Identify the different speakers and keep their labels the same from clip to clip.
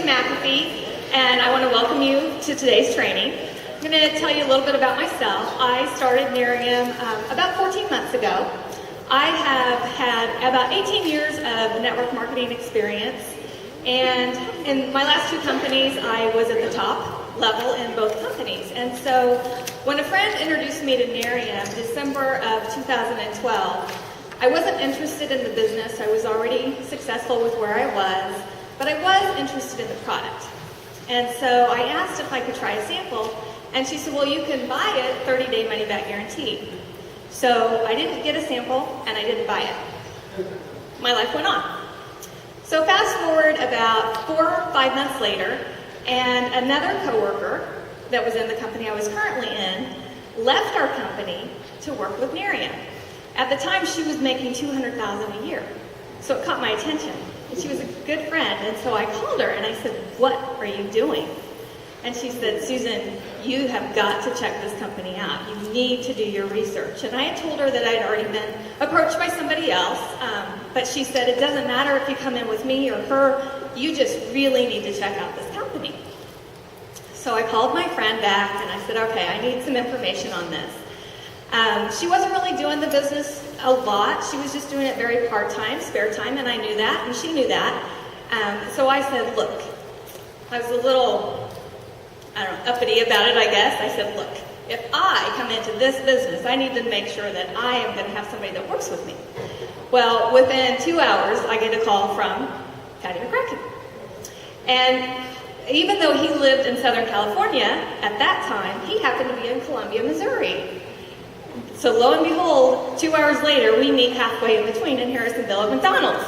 Speaker 1: McAfee, and I want to welcome you to today's training. I'm going to tell you a little bit about myself. I started Nerium about 14 months ago. I have had about 18 years of network marketing experience, and in my last two companies, I was at the top level in both companies. And so when a friend introduced me to Nerium December of 2012, I wasn't interested in the business. I was already successful with where I was, but I was interested in the product. And so I asked if I could try a sample, and she said, well, you can buy it, 30-day money-back guarantee. So I didn't get a sample, and I didn't buy it. My life went on. So fast forward about 4 or 5 months later, and another coworker that was in the company I was currently in left our company to work with Nerium. At the time, she was making $200,000 a year. So it caught my attention. And she was a good friend, and so I called her and I said, what are you doing? And she said, Susan, you have got to check this company out. You need to do your research. And I had told her that I'd already been approached by somebody else, but she said, it doesn't matter if you come in with me or her, you just really need to check out this company. So I called my friend back and I said, okay, I need some information on this. She wasn't really doing the business a lot. She was just doing it very part-time, spare time, and I knew that, and she knew that. So I said, look, I was a little, uppity about it, I guess. I said, look, if I come into this business, I need to make sure that I am going to have somebody that works with me. Well, within 2 hours, I get a call from Paddy McCracken. And even though he lived in Southern California at that time, he happened to be in Columbia, Missouri. So lo and behold, 2 hours later, we meet halfway in between in Harrisonville at McDonald's.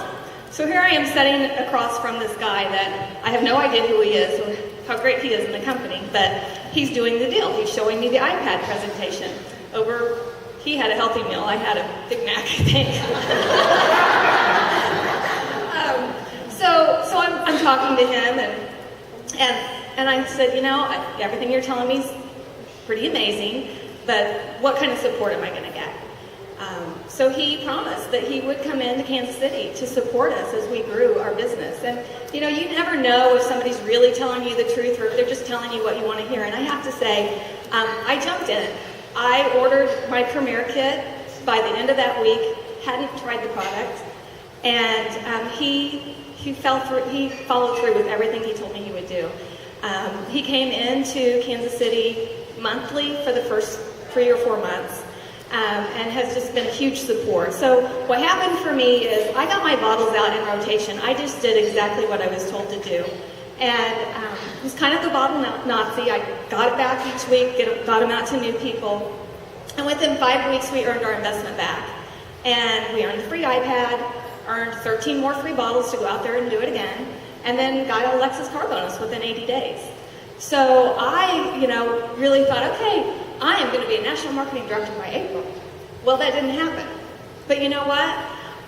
Speaker 1: So here I am sitting across from this guy that I have no idea who he is or how great he is in the company, but he's doing the deal. He's showing me the iPad presentation. He had a healthy meal, I had a Big Mac, I think. So I'm talking to him, and I said, you know, everything you're telling me is pretty amazing, but what kind of support am I going to get? So he promised that he would come into Kansas City to support us as we grew our business. And you know, you never know if somebody's really telling you the truth or if they're just telling you what you want to hear. And I have to say, I jumped in. I ordered my Premier kit by the end of that week, hadn't tried the product, and he followed through with everything he told me he would do. He came into Kansas City monthly for the first 3 or 4 months, and has just been a huge support. So what happened for me is I got my bottles out in rotation. I just did exactly what I was told to do. And it was kind of the bottle Nazi. I got it back each week, got them out to new people. And within 5 weeks, we earned our investment back. And we earned a free iPad, earned 13 more free bottles to go out there and do it again, and then got a Lexus car bonus within 80 days. So I, really thought, okay, I am going to be a national marketing director by April. Well, that didn't happen. But you know what?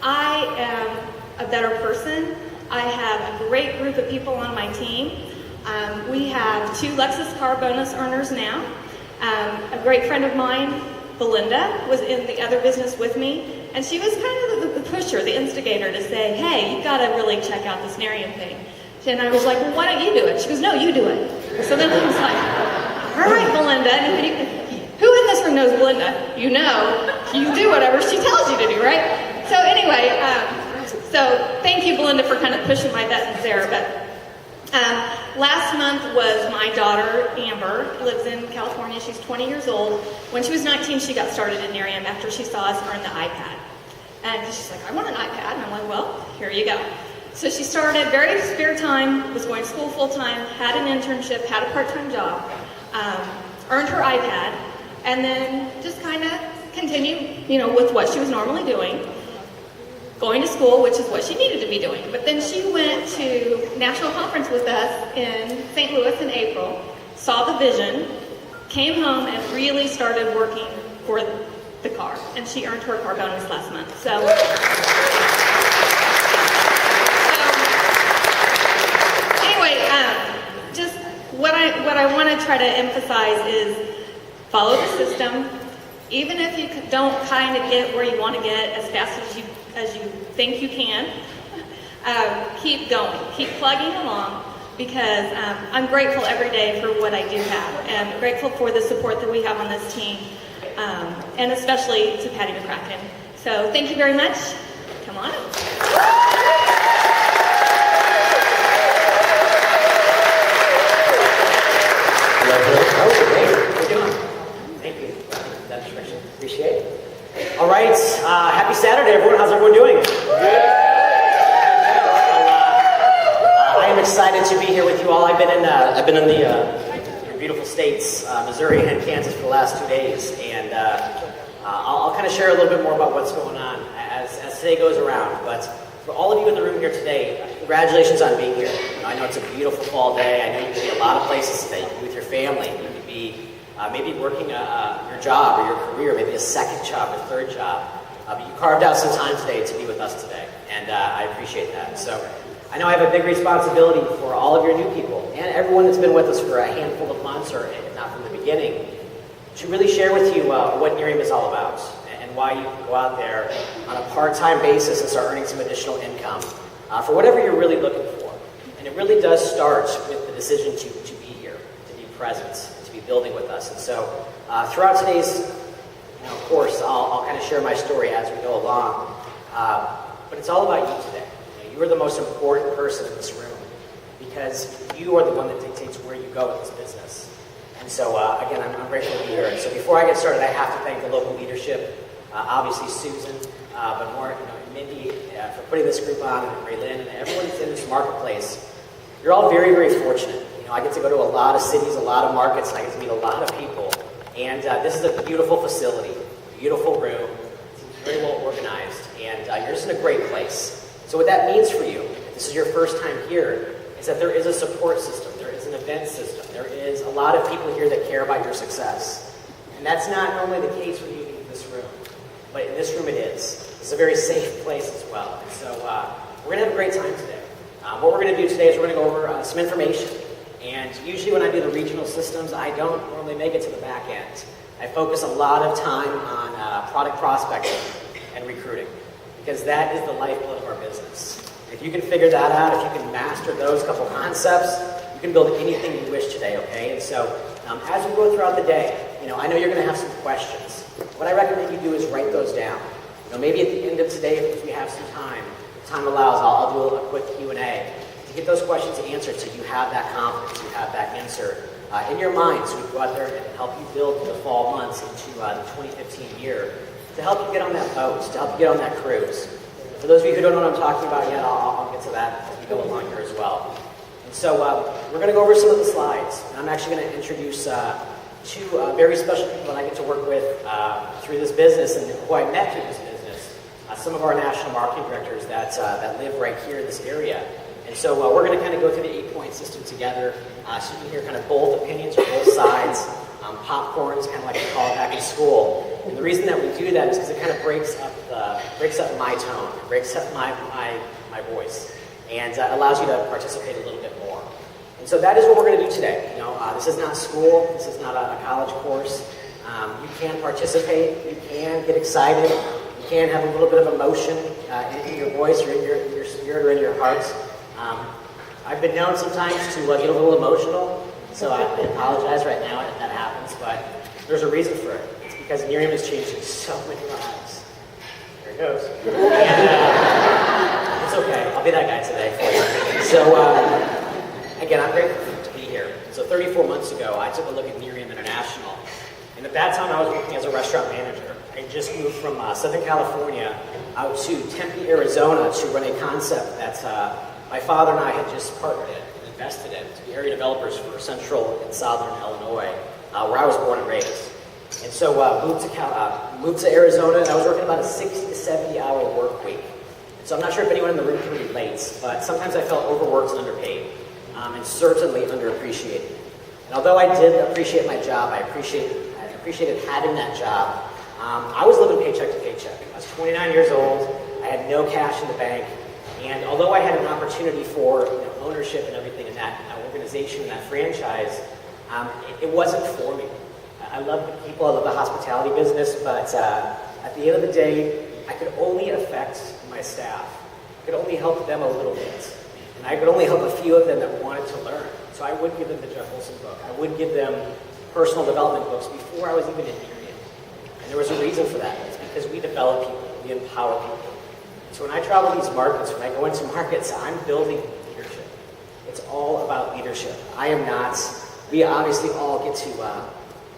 Speaker 1: I am a better person. I have a great group of people on my team. We have 2 Lexus car bonus earners now. A great friend of mine, Belinda, was in the other business with me, and she was kind of the pusher, the instigator to say, hey, you've got to really check out this Nerium thing. And I was like, well, why don't you do it? She goes, no, you do it. So then I was like, all right, Belinda. And who in this room knows Belinda? You do whatever she tells you to do, right? So anyway, so thank you, Belinda, for kind of pushing my buttons there. But last month was my daughter, Amber, lives in California. She's 20 years old. When she was 19, she got started in Nerium after she saw us earn the iPad. And she's like, I want an iPad. And I'm like, well, here you go. So she started very spare time, was going to school full-time, had an internship, had a part-time job, earned her iPad, and then just kind of continued, with what she was normally doing, going to school, which is what she needed to be doing. But then she went to national conference with us in St. Louis in April, saw the vision, came home, and really started working for the car. And she earned her car bonus last month. So anyway, just what I want to try to emphasize is follow the system. Even if you don't kind of get where you want to get as fast as you think you can, keep going. Keep plugging along. because I'm grateful every day for what I do have, and grateful for the support that we have on this team, and especially to Paddy McCracken. So thank you very much. Come on up.
Speaker 2: Appreciate it. All right, happy Saturday, everyone. How's everyone doing? I am excited to be here with you all. I've been in the beautiful states, Missouri and Kansas, for the last 2 days, and I'll kind of share a little bit more about what's going on as today goes around. But for all of you in the room here today, congratulations on being here. I know it's a beautiful fall day. I know you can be a lot of places today. You can be with your family. You can be maybe working your job or your career, maybe a second job or third job. But you carved out some time today to be with us today, and I appreciate that. So I know I have a big responsibility for all of your new people and everyone that's been with us for a handful of months, or if not from the beginning, to really share with you what Nerium is all about and why you can go out there on a part-time basis and start earning some additional income for whatever you're really looking for. And it really does start with the decision to be here, to be present, to be building with us. And so throughout today's course, I'll kind of share my story as we go along. But it's all about you today. You are the most important person in this room because you are the one that dictates where you go in this business. And so, again, I'm grateful to be here. And so before I get started, I have to thank the local leadership, obviously Susan, but more Mindy for putting this group on, and Raylyn, and everyone that's in this marketplace. You're all very, very fortunate. I get to go to a lot of cities, a lot of markets, and I get to meet a lot of people. And this is a beautiful facility, beautiful room, it's very well organized, and you're just in a great place. So what that means for you, if this is your first time here, is that there is a support system, there is an event system, there is a lot of people here that care about your success. And that's not normally the case when you leave this room, but in this room it is. It's a very safe place as well. And so we're going to have a great time today. What we're going to do today is we're going to go over some information. And usually when I do the regional systems, I don't normally make it to the back end. I focus a lot of time on product prospecting and recruiting, because that is the lifeblood of our business. If you can figure that out, if you can master those couple concepts, you can build anything you wish today, okay? And so as we go throughout the day, I know you're going to have some questions. What I recommend you do is write those down. Maybe at the end of today, if we have some time, if time allows, I'll do a quick Q&A to get those questions answered so you have that confidence, you have that answer in your mind, so we can go out there and help you build the fall months into the 2015 year, to help you get on that boat, to help you get on that cruise. For those of you who don't know what I'm talking about yet, I'll get to that as we go along here as well. And so we're going to go over some of the slides. And I'm actually going to introduce two very special people that I get to work with through this business and who I met through this business. Some of our national marketing directors that live right here in this area. And so we're going to kind of go through the 8-point system together so you can hear kind of both opinions from both sides. Popcorn is kind of like we call it back in school. And the reason that we do that is because it kind of breaks up my tone, it breaks up my voice, and allows you to participate a little bit more. And so that is what we're going to do today. This is not school, this is not a college course. You can participate, you can get excited, you can have a little bit of emotion in your voice or in your spirit or in your hearts. I've been known sometimes to get a little emotional, so I apologize right now if that happens, but there's a reason for it. It's because Nerium is changing so many lives. There it goes. And, it's okay, I'll be that guy today for you. So, again, I'm grateful to be here. So 34 months ago, I took a look at Nerium International. And at that time, I was working as a restaurant manager. I just moved from Southern California out to Tempe, Arizona to run a concept that my father and I had just partnered in and invested in to be area developers for Central and Southern Illinois, where I was born and raised. And so moved to Arizona, and I was working about a 60 to 70-hour work week. And so I'm not sure if anyone in the room can relate, but sometimes I felt overworked and underpaid, and certainly underappreciated. And although I did appreciate my job, I appreciated having that job, I was living paycheck to paycheck. I was 29 years old, I had no cash in the bank, and although I had an opportunity for ownership and everything in that organization, that franchise, it wasn't for me. I love the people, I love the hospitality business, but at the end of the day, I could only affect my staff. I could only help them a little bit. And I could only help a few of them that wanted to learn. So I would give them the Jeff Wilson book. I would give them personal development books before I was even in Nerium. And there was a reason for that. It's because we develop people, we empower people. So when I travel these markets, when I go into markets, I'm building leadership. It's all about leadership. I am not, we obviously all get to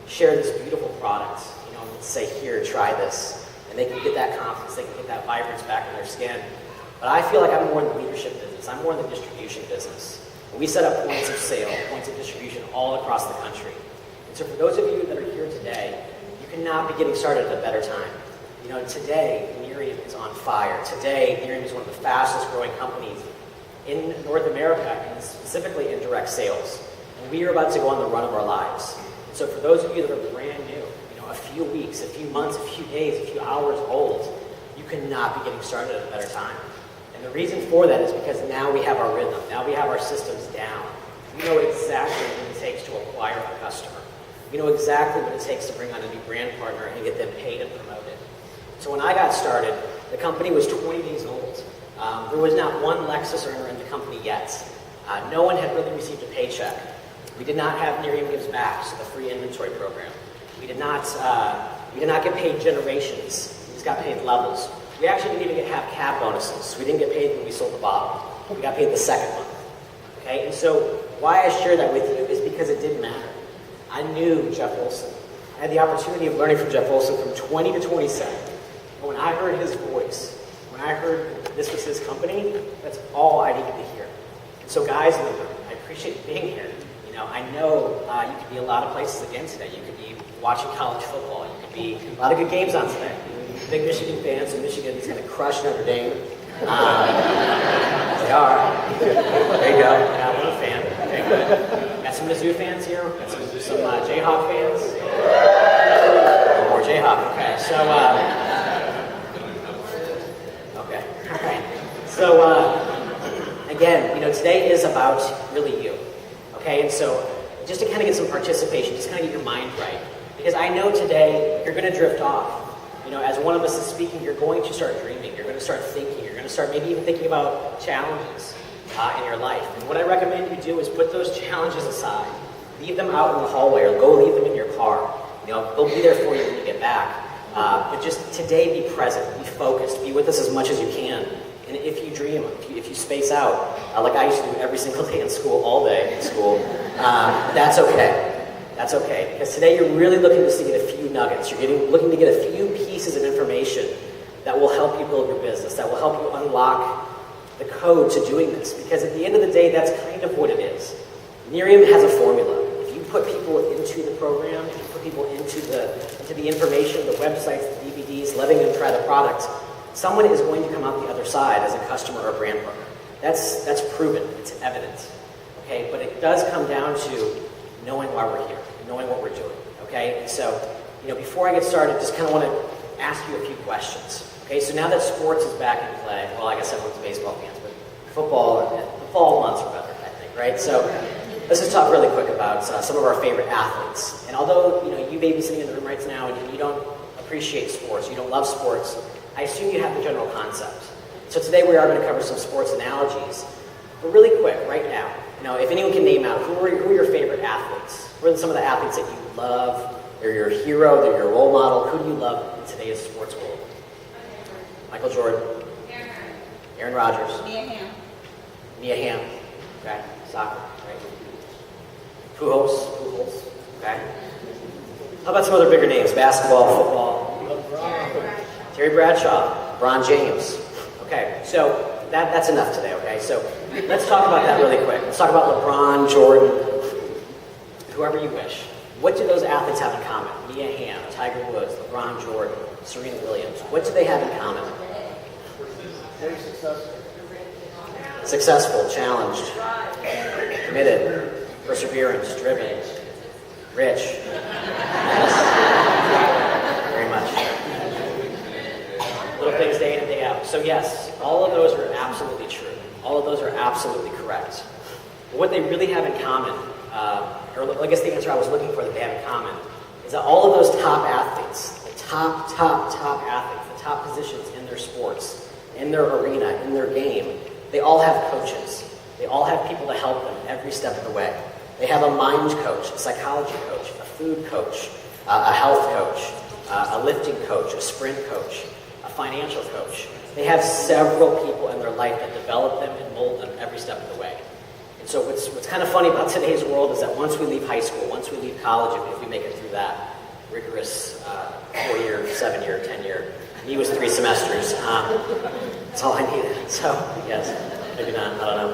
Speaker 2: share this beautiful product. You know, say, here, try this. And they can get that confidence, they can get that vibrance back in their skin. But I feel like I'm more in the leadership business. I'm more in the distribution business. And we set up points of sale, points of distribution all across the country. And so for those of you that are here today, you cannot be getting started at a better time. You know, today, Nerium is on fire. Today, Nerium is one of the fastest growing companies in North America, and specifically in direct sales. And we are about to go on the run of our lives. And so for those of you that are brand new, you know, a few weeks, a few months, a few days, a few hours old, you cannot be getting started at a better time. And the reason for that is because now we have our rhythm. Now we have our systems down. We know exactly what it takes to acquire a customer. We know exactly what it takes to bring on a new brand partner and get them paid and promoted. So when I got started, the company was 20 days old. There was not one Lexus earner in the company yet. No one had really received a paycheck. We did not have Nerium Gives Back, so the free inventory program. We did not get paid generations. We just got paid levels. We actually didn't even have cab bonuses. We didn't get paid when we sold the bottle. We got paid the second month. Okay, and so why I share that with you is because it didn't matter. I knew Jeff Wilson. I had the opportunity of learning from Jeff Wilson from 20 to 27. But when I heard his voice, when I heard this was his company, that's all I needed to hear. And so guys in the room, I appreciate being here. You know, I know you could be a lot of places again today. You could be watching college football. You could be a lot of good games on today. Big Michigan fans, so Michigan is going to crush Notre Dame. They are. There you go. Yeah, I'm a fan. Okay, good. Got some Mizzou fans here. Got some Jayhawk fans. More Jayhawk. Okay, so okay, all right. So again, you know, today is about really you. Okay, and so just to kind of get some participation, just kind of get your mind right, because I know today you're going to drift off. You know, as one of us is speaking, you're going to start dreaming. You're going to start thinking. You're going to start maybe even thinking about challenges in your life. And what I recommend you do is put those challenges aside. Leave them out in the hallway, or go leave them in your car. You know, they'll be there for you when you get back. But just today, be present, be focused, be with us as much as you can. And if you dream, if you space out, like I used to do every single day in school, all day in school, that's okay. That's okay, because today you're really looking just to get a few nuggets. You're looking to get a few pieces of information that will help you build your business, that will help you unlock the code to doing this. Because at the end of the day, that's kind of what it is. Nerium has a formula. If you put people into the program, if you put people into the information, the websites, the DVDs, letting them try the product, someone is going to come out the other side as a customer or brand partner. That's proven. It's evident. Okay, but it does come down to knowing why we're here, knowing what we're doing, okay? And so, you know, before I get started, just kind of want to ask you a few questions, okay? So now that sports is back in play, well, I guess everyone's baseball fans, but football, the fall months are better, I think, right? So let's just talk really quick about some of our favorite athletes. And although, you know, you may be sitting in the room right now and you don't appreciate sports, you don't love sports, I assume you have the general concept. So today we are going to cover some sports analogies, but really quick, right now, you know, if anyone can name out, who are your favorite athletes? Who are some of the athletes that you love? They're your hero, they're your role model. Who do you love in today's sports world? Michael Jordan. Aaron Rodgers. Mia Hamm. Okay. Soccer, right? Pujols. Okay. How about some other bigger names? Basketball, football. Terry Bradshaw. LeBron James. Okay, so that's enough today, okay? So let's talk about that really quick. Let's talk about LeBron, Jordan, whoever you wish. What do those athletes have in common? Mia Hamm, Tiger Woods, LeBron Jordan, Serena Williams. What do they have in common?
Speaker 3: Very successful.
Speaker 2: Successful, challenged, committed, perseverance, driven, rich. Very much. Little things day in and day out. So yes, all of those are absolutely true. All of those are absolutely correct. But what they really have in common, or I guess the answer I was looking for that they have in common, is that all of those top athletes, the top athletes, the top positions in their sports, in their arena, in their game, they all have coaches. They all have people to help them every step of the way. They have a mind coach, a psychology coach, a food coach, a health coach, a lifting coach, a sprint coach, a financial coach. They have several people in their life that develop them and mold them every step of the way. And so what's kind of funny about today's world is that once we leave high school, once we leave college, if we make it through that rigorous 4-year, 7-year, 10-year, me was 3 semesters. That's all I needed. So, yes, maybe not, I don't know.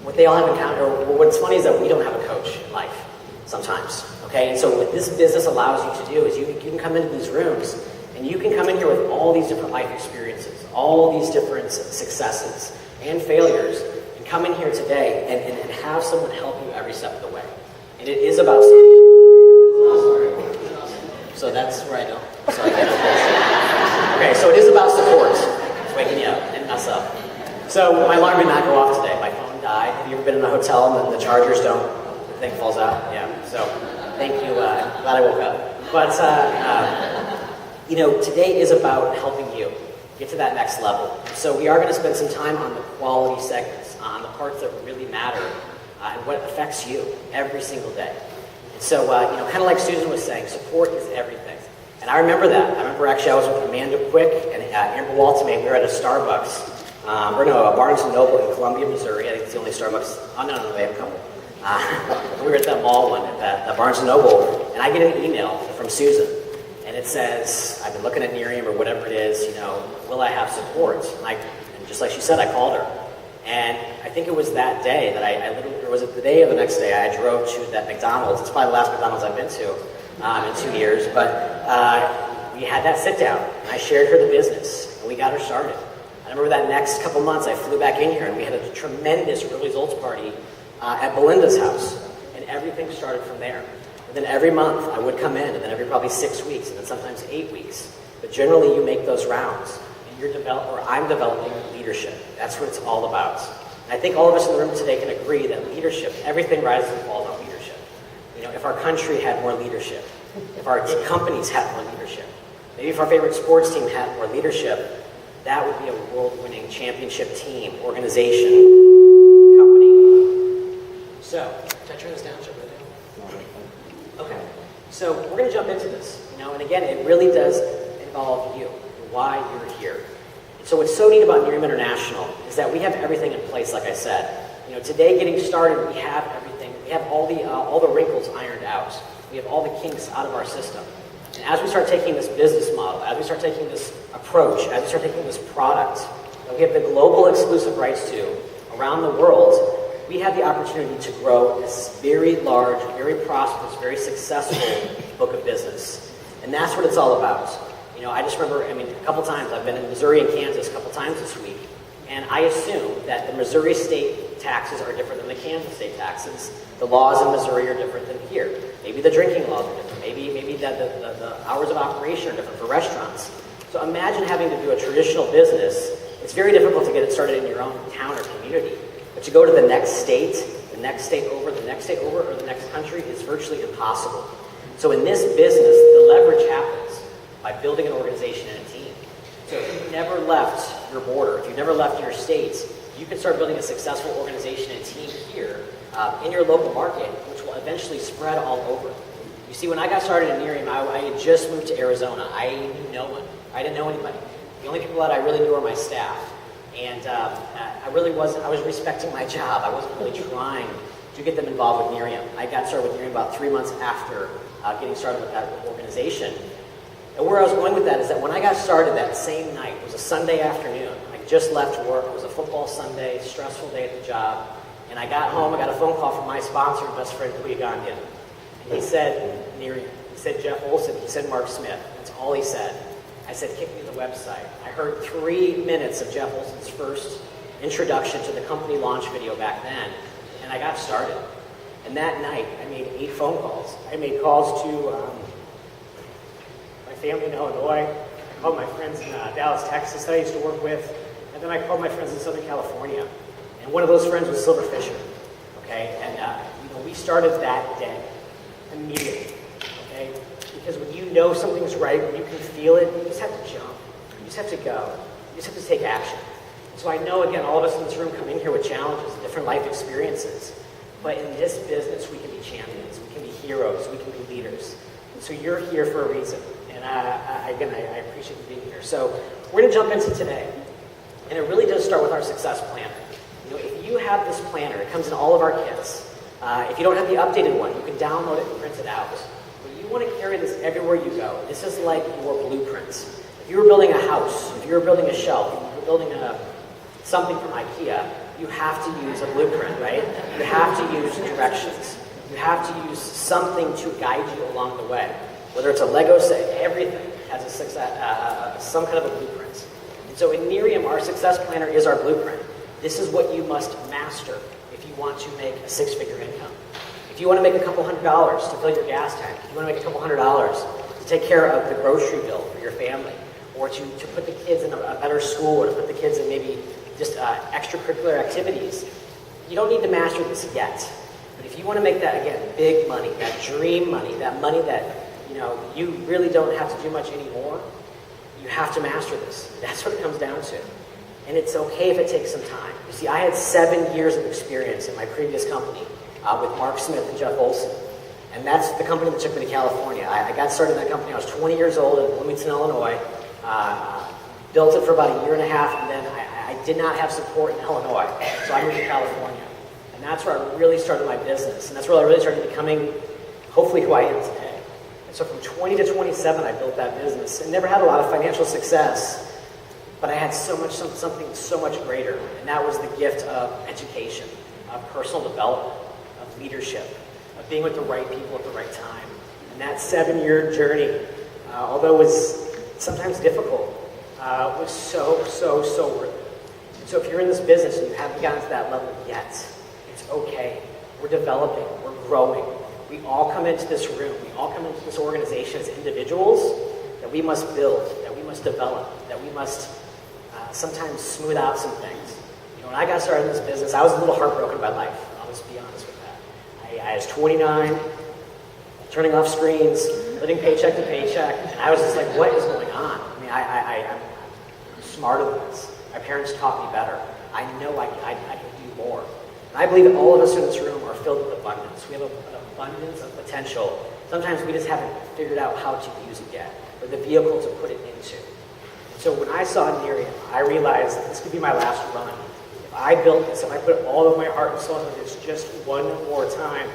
Speaker 2: What they all have in common, or what's funny is that we don't have a coach in life sometimes, okay? And so what this business allows you to do is you can come into these rooms and you can come in here with all these different life experiences, all these different successes and failures, and come in here today and have someone help you every step of the way. And it is about... So that's where I know. So I get okay, so it is about support. It's waking you up and us up. So my alarm did not go off today. My phone died. Have you ever been in a hotel and the chargers don't? The thing falls out? Yeah. So thank you. Glad I woke up. But, today is about helping you get to that next level. So we are going to spend some time on the quality segments, on the parts that really matter, and what affects you every single day. And so, kind of like Susan was saying, support is everything. And I remember that. I remember actually I was with Amanda Quick and Amber Waltmate. We were at a Starbucks, a Barnes & Noble in Columbia, Missouri. I think it's the only Starbucks. Oh, no, they have a couple. We were at that mall one, at the Barnes & Noble, and I get an email from Susan. And it says, I've been looking at Nerium or whatever it is, will I have support? And just like she said, I called her. And I think it was that day that I literally, or was it the day or the next day, I drove to that McDonald's. It's probably the last McDonald's I've been to in 2 years. But we had that sit down, and I shared her the business, and we got her started. I remember that next couple months, I flew back in here, and we had a tremendous results party at Belinda's house. And everything started from there. And then every month, I would come in, and then every probably 6 weeks, and then sometimes 8 weeks. But generally, you make those rounds. I'm developing leadership. That's what it's all about. And I think all of us in the room today can agree that leadership, everything rises and falls on leadership. If our country had more leadership, if our companies had more leadership, maybe if our favorite sports team had more leadership, that would be a world-winning championship team, organization, company. So, did I turn this down? Okay. So we're going to jump into this, and again, it really does involve you, why you're here. So what's so neat about Nerium International is that we have everything in place, like I said. Today getting started, we have everything. We have all the wrinkles ironed out. We have all the kinks out of our system. And as we start taking this business model, as we start taking this approach, as we start taking this product that we have the global exclusive rights to around the world, we have the opportunity to grow this very large, very prosperous, very successful book of business. And that's what it's all about. I just remember, a couple times, I've been in Missouri and Kansas a couple times this week, and I assume that the Missouri state taxes are different than the Kansas state taxes. The laws in Missouri are different than here. Maybe the drinking laws are different. Maybe the hours of operation are different for restaurants. So imagine having to do a traditional business. It's very difficult to get it started in your own town or community. But to go to the next state over, the next state over, or the next country is virtually impossible. So in this business, the leverage happens by building an organization and a team. So if you've never left your border, if you've never left your state, you can start building a successful organization and team here in your local market, which will eventually spread all over. You see, when I got started in Nerium, I had just moved to Arizona. I knew no one. I didn't know anybody. The only people that I really knew were my staff. And I was respecting my job. I wasn't really trying to get them involved with Nerium. I got started with Nerium about 3 months after getting started with that organization. And where I was going with that is that when I got started that same night, it was a Sunday afternoon. I just left work. It was a football Sunday, stressful day at the job. And I got home, I got a phone call from my sponsor and best friend, Ugandan. And he said, Nerium. He said, Jeff Olson. He said, Mark Smith. That's all he said. I said, kick me to the website. I heard 3 minutes of Jeff Olson's first introduction to the company launch video back then, and I got started. And that night, I made 8 phone calls. I made calls to my family in Illinois. I called my friends in Dallas, Texas that I used to work with, and then I called my friends in Southern California. And one of those friends was Silver Fisher, okay? And we started that day immediately, okay? Because when you know something's right, when you can feel it, you just have to jump. You just have to go. You just have to take action. So I know, again, all of us in this room come in here with challenges, different life experiences. But in this business, we can be champions, we can be heroes, we can be leaders. And so you're here for a reason. And I appreciate you being here. So we're going to jump into today. And it really does start with our success planner. You know, if you have this planner, it comes in all of our kits. If you don't have the updated one, you can download it and print it out. But you want to carry this everywhere you go. This is like your blueprints. If you were building a house, if you were building a shelf, if you were building something from IKEA, you have to use a blueprint, right? You have to use directions. You have to use something to guide you along the way. Whether it's a Lego set, everything has some kind of a blueprint. And so in Nerium, our success planner is our blueprint. This is what you must master if you want to make a six-figure income. If you want to make a couple $100s to fill your gas tank, if you want to make a couple $100s to take care of the grocery bill for your family, or to put the kids in a better school, or to put the kids in maybe just extracurricular activities, you don't need to master this yet. But if you want to make that, again, big money, that dream money, that money that you really don't have to do much anymore, you have to master this. That's what it comes down to. And it's okay if it takes some time. You see, I had 7 years of experience in my previous company with Mark Smith and Jeff Olson. And that's the company that took me to California. I got started in that company. I was 20 years old in Bloomington, Illinois. Built it for about a year and a half, and then I did not have support in Illinois. So I moved to California. And that's where I really started my business. And that's where I really started becoming, hopefully, who I am today. And so from 20 to 27, I built that business. And never had a lot of financial success. But I had something so much greater, and that was the gift of education, of personal development, of leadership, of being with the right people at the right time. And that 7-year journey, although it was sometimes difficult, was so worth it. And so if you're in this business and you haven't gotten to that level yet, it's okay. We're developing, we're growing. We all come into this room, we all come into this organization as individuals that we must build, that we must develop, that we must sometimes smooth out some things. When I got started in this business, I was a little heartbroken by life. I'll just be honest with that. I was 29, turning off screens, living paycheck to paycheck, and I was just like, what is going on? I mean, I'm smarter than this. My parents taught me better. I know I can do more. And I believe that all of us in this room are filled with abundance. We have an abundance of potential. Sometimes we just haven't figured out how to use it yet, or the vehicle to put it into. So when I saw Nerium, I realized that this could be my last run. If I built this, if I put all of my heart and soul into this just one more time,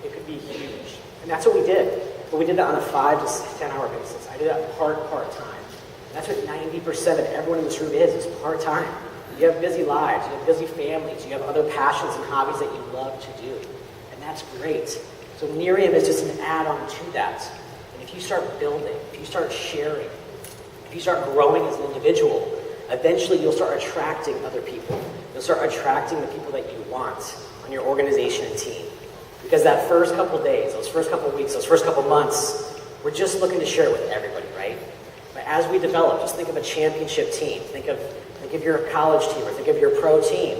Speaker 2: it could be huge. And that's what we did. But we did that on a 5 to 10 hour basis. I did that part-time. And that's what 90% of everyone in this room is part-time. You have busy lives, you have busy families, you have other passions and hobbies that you love to do. And that's great. So Nerium is just an add-on to that. And if you start building, if you start sharing, if you start growing as an individual, eventually you'll start attracting other people. You'll start attracting the people that you want on your organization and team. Because that first couple days, those first couple weeks, those first couple months, we're just looking to share it with everybody, right? But as we develop, just think of a championship team. Think of your college team, or think of your pro team.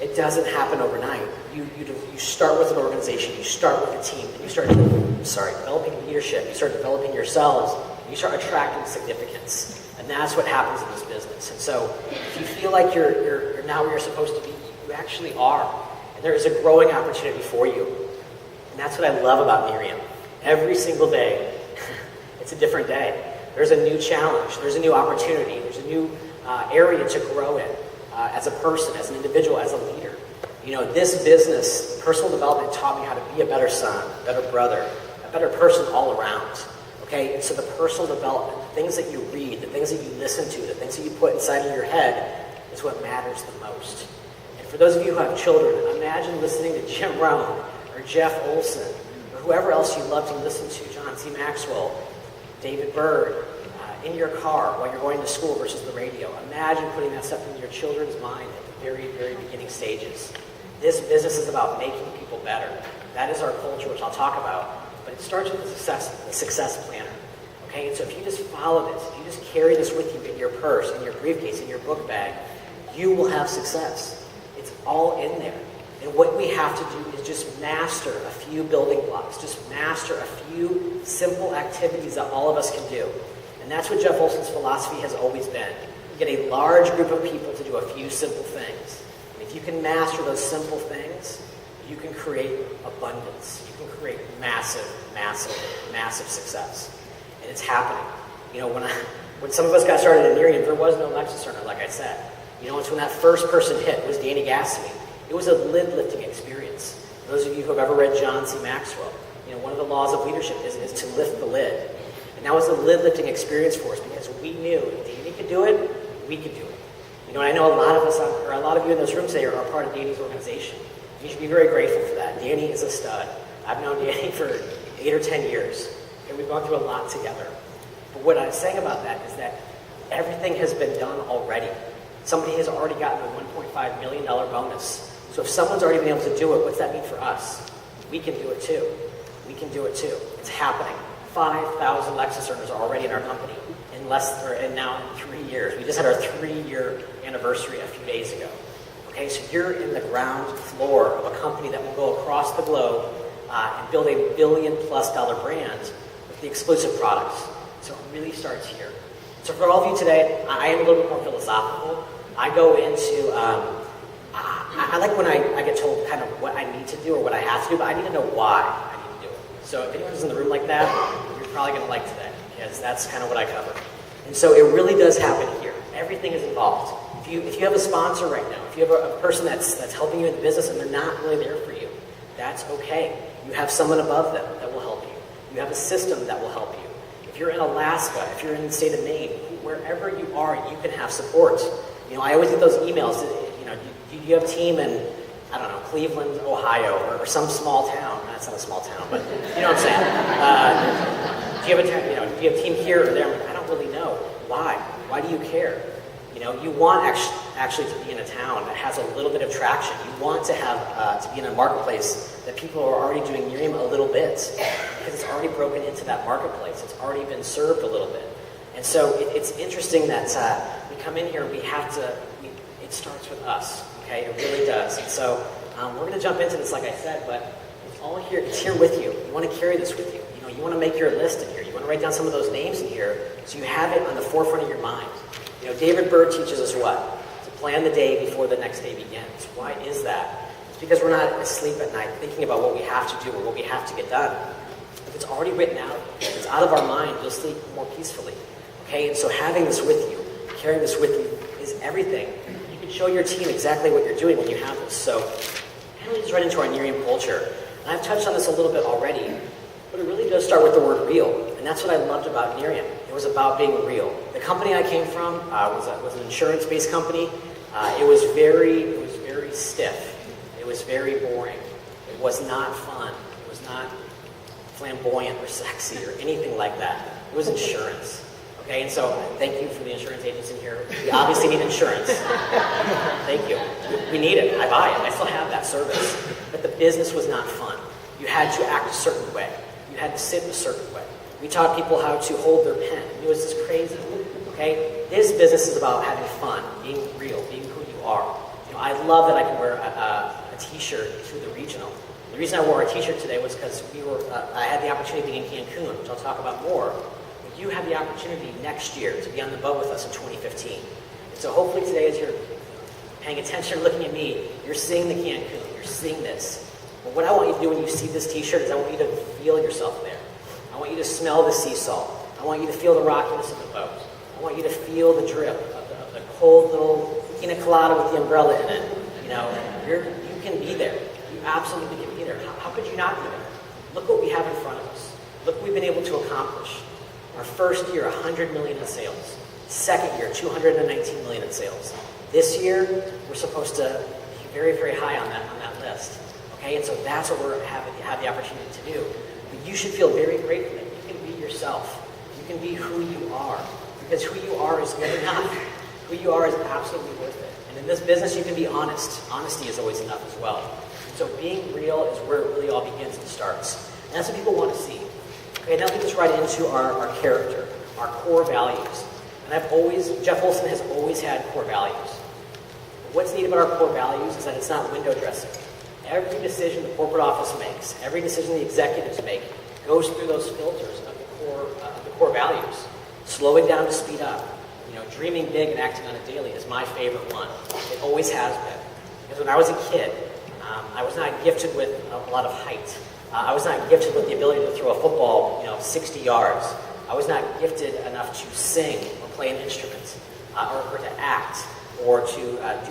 Speaker 2: It doesn't happen overnight. You start with an organization, you start with a team, and you start developing leadership, you start developing yourselves, you start attracting significance. And that's what happens in this business. And so if you feel like you're not where you're supposed to be, you actually are. And there is a growing opportunity for you. And that's what I love about Nerium. Every single day, it's a different day. There's a new challenge, there's a new opportunity, there's a new area to grow in as a person, as an individual, as a leader. This business, personal development, taught me how to be a better son, a better brother, a better person all around. Okay, and so the personal development, the things that you read, the things that you listen to, the things that you put inside of your head is what matters the most. And for those of you who have children, imagine listening to Jim Rohn or Jeff Olson or whoever else you love to listen to, John C. Maxwell, David Byrd, in your car while you're going to school versus the radio. Imagine putting that stuff in your children's mind at the very, very beginning stages. This business is about making people better. That is our culture, which I'll talk about. But it starts with the success planner. Okay, and so if you just follow this, if you just carry this with you in your purse, in your briefcase, in your book bag, you will have success. It's all in there. And what we have to do is just master a few building blocks, just master a few simple activities that all of us can do. And that's what Jeff Olson's philosophy has always been. You get a large group of people to do a few simple things. And if you can master those simple things, you can create abundance. You can create massive, massive, massive success. And it's happening. You know, when some of us got started at Nerium, there was no Lexus earner, like I said. You know, it's when that first person hit was Danny Gassamy. It was a lid-lifting experience. Those of you who have ever read John C. Maxwell, you know, one of the laws of leadership is to lift the lid. And that was a lid-lifting experience for us because we knew if Danny could do it, we could do it. You know, and I know a lot of us, or a lot of you in this room today are part of Danny's organization. You should be very grateful for that. Danny is a stud. I've known Danny for 8 or 10 years, and we've gone through a lot together. But what I'm saying about that is that everything has been done already. Somebody has already gotten a $1.5 million bonus. So if someone's already been able to do it, what's that mean for us? We can do it too. We can do it too. It's happening. 5,000 Lexus earners are already in our company in now 3 years. We just had our 3-year anniversary a few days ago. Okay, so you're in the ground floor of a company that will go across the globe and build $1 billion+ brand with the exclusive products. So it really starts here. So for all of you today, I am a little bit more philosophical. I go into, I like when I get told kind of what I need to do or what I have to do, but I need to know why I need to do it. So if anyone's in the room like that, you're probably going to like today, because that's kind of what I cover. And so it really does happen here. Everything is involved. If you have a sponsor right now, if you have a person that's helping you in the business and they're not really there for you, that's okay. You have someone above them that will help you. You have a system that will help you. If you're in Alaska, if you're in the state of Maine, wherever you are, you can have support. You know, I always get those emails. You know, do you have a team in, I don't know, Cleveland, Ohio, or some small town? That's not a small town, but you know what I'm saying. Do you have a team here or there? I'm like, I don't really know. Why? Why do you care? You know, you want actually to be in a town that has a little bit of traction. You want to have to be in a marketplace that people are already doing Nerium a little bit, because it's already broken into that marketplace. It's already been served a little bit. And so it's interesting that we come in here and it starts with us, okay? It really does. And so we're going to jump into this, like I said, but it's all here. It's here with you. You want to carry this with you. You know, you want to make your list in here. You want to write down some of those names in here so you have it on the forefront of your mind. You know, David Bird teaches us what? To plan the day before the next day begins. Why is that? It's because we're not asleep at night thinking about what we have to do or what we have to get done. If it's already written out, if it's out of our mind, you'll sleep more peacefully. Okay, and so having this with you, carrying this with you is everything. You can show your team exactly what you're doing when you have this. So, kind of just right into our Nerium culture. And I've touched on this a little bit already, but it really does start with the word real. And that's what I loved about Nerium. It was about being real. The company I came from was an insurance-based company. It was very stiff. It was very boring. It was not fun. It was not flamboyant or sexy or anything like that. It was insurance. Okay, and so thank you for the insurance agents in here. We obviously need insurance. Thank you. We need it. I buy it. I still have that service. But the business was not fun. You had to act a certain way. You had to sit a certain way. We taught people how to hold their pen. It was just crazy. Okay? This business is about having fun, being real, being who you are. You know, I love that I can wear a t-shirt to the regional. The reason I wore a t-shirt today was because I had the opportunity to be in Cancun, which I'll talk about more. But you have the opportunity next year to be on the boat with us in 2015. And so hopefully today, as you're paying attention, looking at me, you're seeing the Cancun, you're seeing this. But what I want you to do when you see this t-shirt is I want you to feel yourself there. I want you to smell the sea salt. I want you to feel the rockiness of the boat. I want you to feel the drip of the cold little pina colada with the umbrella in it. You know, you can be there. You absolutely can be there. How could you not be there? Look what we have in front of us. Look what we've been able to accomplish. Our first year, 100 million in sales. Second year, 219 million in sales. This year, we're supposed to be very, very high on that list. Okay, and so that's what we're have the opportunity to do. But you should feel very grateful that you can be yourself. You can be who you are. Because who you are is good enough. Who you are is absolutely worth it. And in this business, you can be honest. Honesty is always enough as well. So being real is where it really all begins and starts. And that's what people want to see. Okay, now we just right into our character, our core values. And Jeff Olson has always had core values. But what's neat about our core values is that it's not window dressing. Every decision the corporate office makes, every decision the executives make, goes through those filters of the core values. Slowing down to speed up, Dreaming big and acting on it daily is my favorite one. It always has been. Because when I was a kid, I was not gifted with a lot of height. I was not gifted with the ability to throw a football, 60 yards. I was not gifted enough to sing or play an instrument, or to act, or to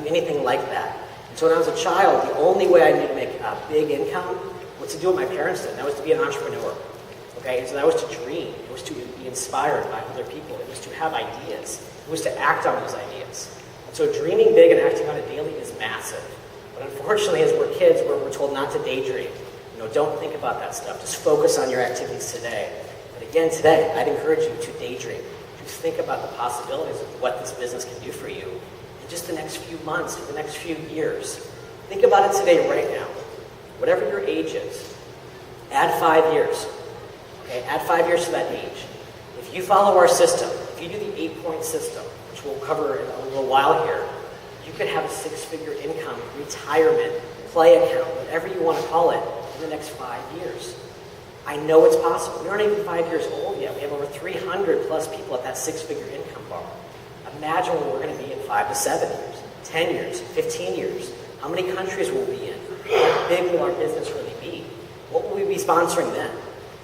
Speaker 2: do anything like that. And so when I was a child, the only way I knew to make a big income was to do what my parents did, and that was to be an entrepreneur. Okay, and so that was to dream. It was to be inspired by other people. It was to have ideas. It was to act on those ideas. And so dreaming big and acting on it daily is massive. But unfortunately, as we're kids, we're told not to daydream. Don't think about that stuff. Just focus on your activities today. But again, today, I'd encourage you to daydream. To think about the possibilities of what this business can do for you in just the next few months, the next few years. Think about it today, right now. Whatever your age is, add 5 years. Okay, add 5 years to that age. If you follow our system, if you do the 8-point system, which we'll cover in a little while here, you could have a 6-figure income, retirement, play account, whatever you want to call it, in the next 5 years. I know it's possible. We aren't even 5 years old yet. We have over 300 plus people at that 6-figure income bar. Imagine where we're going to be in 5 to 7 years, 10 years, 15 years. How many countries will we be in? How big will our business really be? What will we be sponsoring then?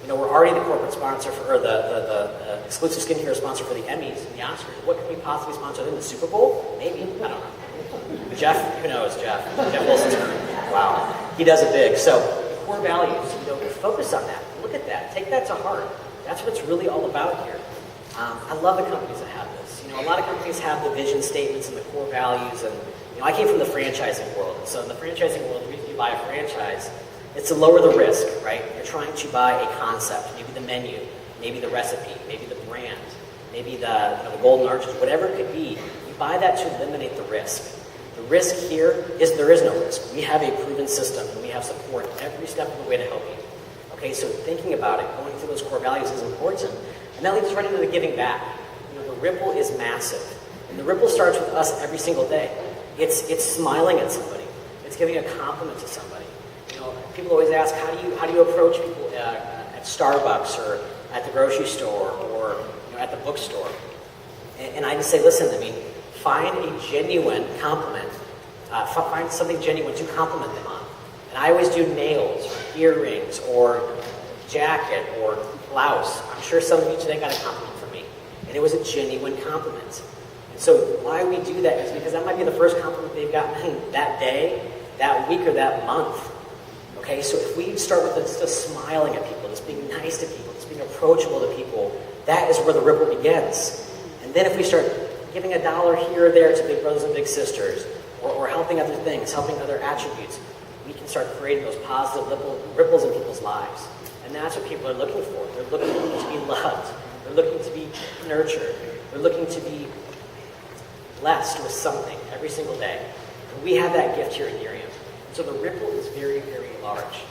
Speaker 2: We're already the corporate sponsor for, or the exclusive skincare sponsor for the Emmys and the Oscars. What can we possibly sponsor then? The Super Bowl? Maybe. I don't know. Jeff? Who knows, Jeff? Jeff Wilson's wow. He does it big. So, core values, focus on that. Look at that. Take that to heart. That's what it's really all about here. I love the companies that have this. A lot of companies have the vision statements and the core values. And, I came from the franchising world. So in the franchising world, the reason you buy a franchise, it's to lower the risk, right? You're trying to buy a concept, maybe the menu, maybe the recipe, maybe the brand, maybe the golden arches, whatever it could be. You buy that to eliminate the risk. The risk here is there is no risk. We have a proven system, and we have support every step of the way to help you. Okay, so thinking about it, going through those core values is important. And that leads us right into the giving back. The ripple is massive. And the ripple starts with us every single day. It's smiling at somebody. It's giving a compliment to somebody. People always ask, how do you approach people at Starbucks or at the grocery store or at the bookstore? And I just say, listen, find a genuine compliment. Find something genuine to compliment them on. And I always do nails or earrings or jacket or blouse. I'm sure some of you today got a compliment from me. And it was a genuine compliment. And so why we do that is because that might be the first compliment they've gotten that day, that week, or that month. Okay, so if we start with just smiling at people, just being nice to people, just being approachable to people, that is where the ripple begins. And then if we start giving $1 here or there to big brothers and big sisters, or helping other things, helping other attributes, we can start creating those positive ripples in people's lives. And that's what people are looking for. They're looking to be loved. They're looking to be nurtured. They're looking to be blessed with something every single day. And we have that gift here at Nerium. So the ripple is very, very large.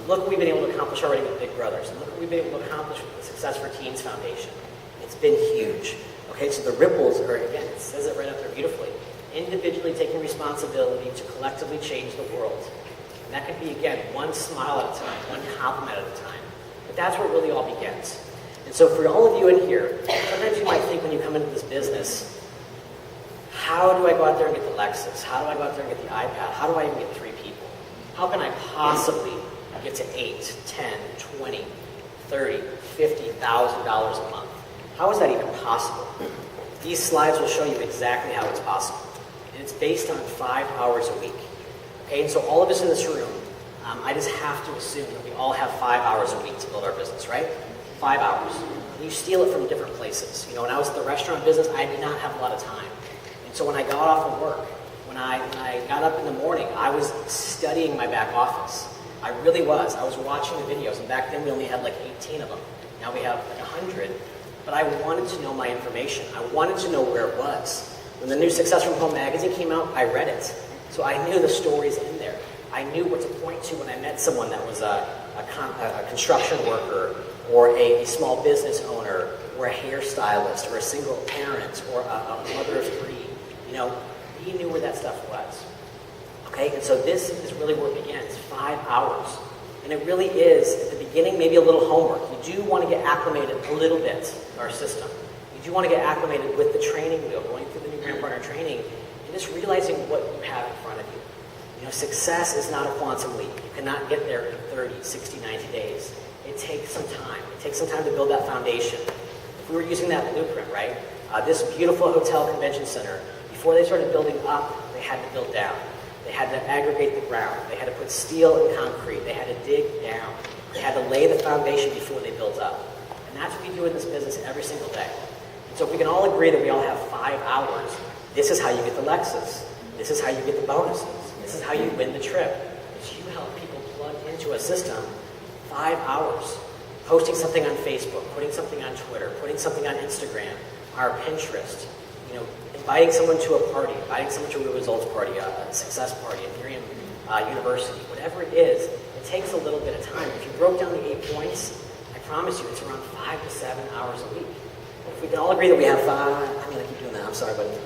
Speaker 2: Look what we've been able to accomplish already with Big Brothers. And look what we've been able to accomplish with the Success for Teens Foundation. It's been huge. Okay, so the ripples are, again, it says it right up there beautifully. Individually taking responsibility to collectively change the world. And that could be, again, one smile at a time, one compliment at a time. But that's where it really all begins. And so for all of you in here, sometimes you might think when you come into this business, how do I go out there and get the Lexus? How do I go out there and get the iPad? How do I even get 3 people? How can I possibly get to 8, 10, 20, 30, $50,000 a month? How is that even possible? These slides will show you exactly how it's possible. And it's based on 5 hours a week. Okay, and so all of us in this room, I just have to assume that we all have 5 hours a week to build our business, right? 5 hours. And you steal it from different places. When I was in the restaurant business, I did not have a lot of time. And so when I got off of work, when I got up in the morning, I was studying my back office. I really was. I was watching the videos, and back then we only had like 18 of them. Now we have like 100. But I wanted to know my information. I wanted to know where it was. When the new Success from Home magazine came out, I read it. So I knew the stories in there. I knew what to point to when I met someone that was a construction worker, or a small business owner, or a hairstylist, or a single parent, or a mother of 3. He knew where that stuff was. Okay, and so this is really where it begins, 5 hours. And it really is, at the beginning, maybe a little homework. You do want to get acclimated a little bit to our system. You You do want to get acclimated with the training wheel, going through the new brand partner training, and just realizing what you have in front of you. You know, success is not a quantum leap. You cannot get there in 30, 60, 90 days. It takes some time. It takes some time to build that foundation. If we were using that blueprint, right? This beautiful hotel convention center, before they started building up, they had to build down. They had to aggregate the ground. They had to put steel and concrete. They had to dig down. They had to lay the foundation before they built up. And that's what we do in this business every single day. And so if we can all agree that we all have 5 hours, this is how you get the Lexus. This is how you get the bonuses. This is how you win the trip. Is you help people plug into a system 5 hours. Posting something on Facebook, putting something on Twitter, putting something on Instagram, our Pinterest, you know, inviting someone to a party, inviting someone to a results party, a success party, a Nerium University, whatever it is, it takes a little bit of time. If you broke down the 8 points, I promise you it's around 5 to 7 hours a week. If we can all agree that we have 5, I keep doing that, I'm sorry, but if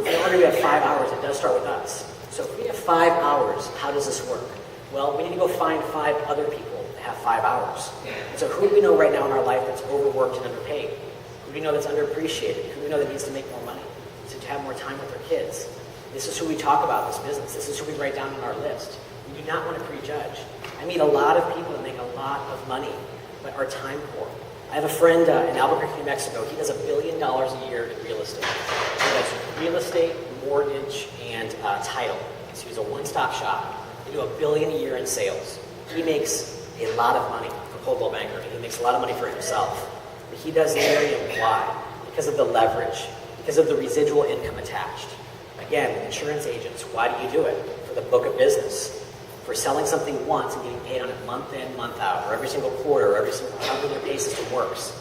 Speaker 2: we all agree we have 5 hours, it does start with us. So if we have 5 hours, how does this work? Well, we need to go find 5 other people that have 5 hours. So who do we know right now in our life that's overworked and underpaid? Who do we know that's underappreciated? Who do we know that needs to make more money, to have more time with their kids? This is who we talk about in this business. This is who we write down on our list. We do not want to prejudge. I meet a lot of people that make a lot of money, but are time poor. I have a friend in Albuquerque, New Mexico. He does $1 billion a year in real estate. He does real estate, mortgage, and title. So he's a one-stop shop. They do $1 billion a year in sales. He makes a lot of money for Coldwell Banker. He makes a lot of money for himself. But he does Nerium. Why? Because of the leverage, because of the residual income attached. Again, insurance agents, why do you do it? For the book of business. For selling something once and getting paid on it month in, month out, or every single quarter, or every single however their pay system works.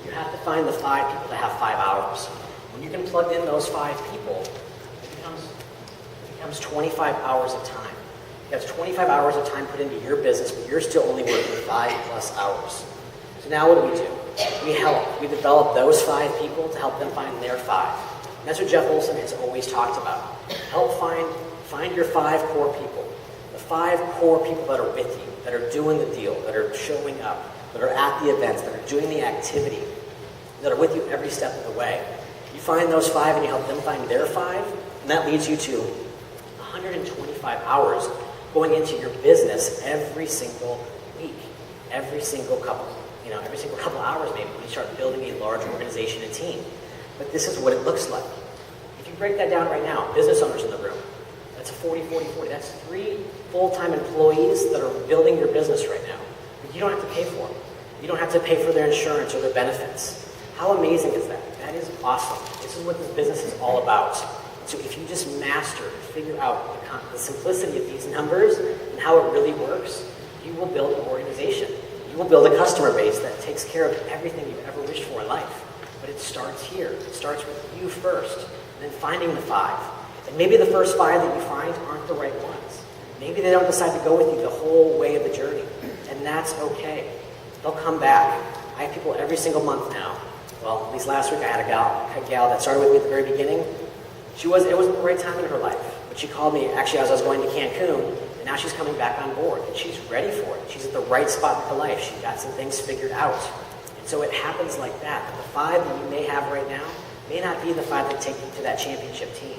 Speaker 2: You have to find the 5 people that have 5 hours. When you can plug in those 5 people, it becomes 25 hours of time. That's 25 hours of time put into your business, but you're still only working 5+ hours. So now what do? We help. We develop those 5 people to help them find their 5. And that's what Jeff Olson has always talked about. Help find your 5 core people. The 5 core people that are with you, that are doing the deal, that are showing up, that are at the events, that are doing the activity, that are with you every step of the way. You find those 5 and you help them find their 5, and that leads you to 125 hours going into your business every single week, every single couple hours maybe when you start building a large organization and team. But this is what it looks like. If you break that down right now, business owners in the room, that's 40, 40, 40. That's 3 full-time employees that are building your business right now. But you don't have to pay for them. You don't have to pay for their insurance or their benefits. How amazing is that? That is awesome. This is what this business is all about. So if you just master, figure out the simplicity of these numbers and how it really works, you will build an organization. You will build a customer base that takes care of everything you've ever wished for in life. But it starts here. It starts with you first, and then finding the 5. And maybe the first 5 that you find aren't the right ones. Maybe they don't decide to go with you the whole way of the journey, and that's okay. They'll come back. I have people every single month now. Well, at least last week I had a gal that started with me at the very beginning. It wasn't the right time in her life, but she called me actually as I was going to Cancun, and now she's coming back on board, and she's ready for it. She's at the right spot in her life. She got some things figured out. And so it happens like that. But the 5 that you may have right now may not be the 5 that take you to that championship team.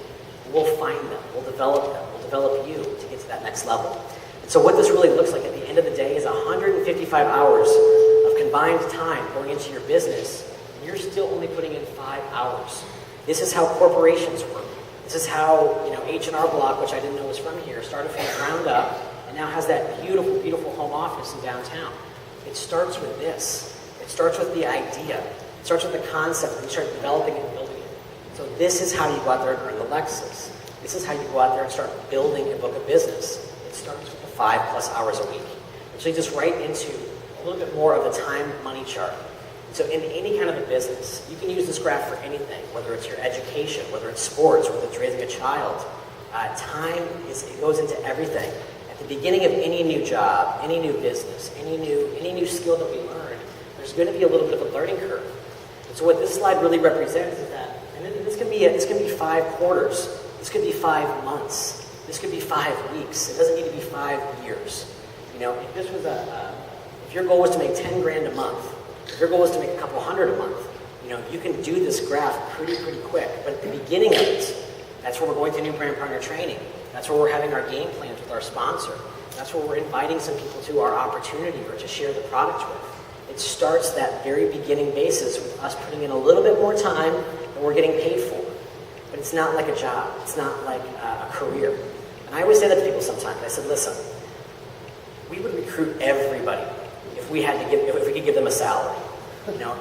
Speaker 2: We'll find them. We'll develop them. We'll develop you to get to that next level. And so what this really looks like at the end of the day is 155 hours of combined time going into your business, and you're still only putting in 5 hours. This is how corporations work. This is how, H&R Block, which I didn't know was from here, started from the ground up and now has that beautiful, beautiful home office in downtown. It starts with this. It starts with the idea. It starts with the concept, and you start developing it and building it. So this is how you go out there and earn the Lexus. This is how you go out there and start building a book of business. It starts with the 5+ hours a week. And so you just right into a little bit more of the time money chart. So in any kind of a business, you can use this graph for anything, whether it's your education, whether it's sports, whether it's raising a child. Time goes into everything. At the beginning of any new job, any new business, any new skill that we learn, there's going to be a little bit of a learning curve. And so what this slide really represents is that, and this can be 5 quarters, this could be 5 months, this could be 5 weeks. It doesn't need to be 5 years. If this was if your goal was to make $10 grand a month, If your goal is to make a couple hundred a month, you can do this graph pretty quick. But at the beginning of it, that's where we're going to new brand partner training. That's where we're having our game plans with our sponsor. That's where we're inviting some people to our opportunity or to share the product with. It starts that very beginning basis with us putting in a little bit more time than we're getting paid for. But it's not like a job. It's not like a career. And I always say that to people sometimes. I said, listen, we would recruit everybody if we could give them a salary.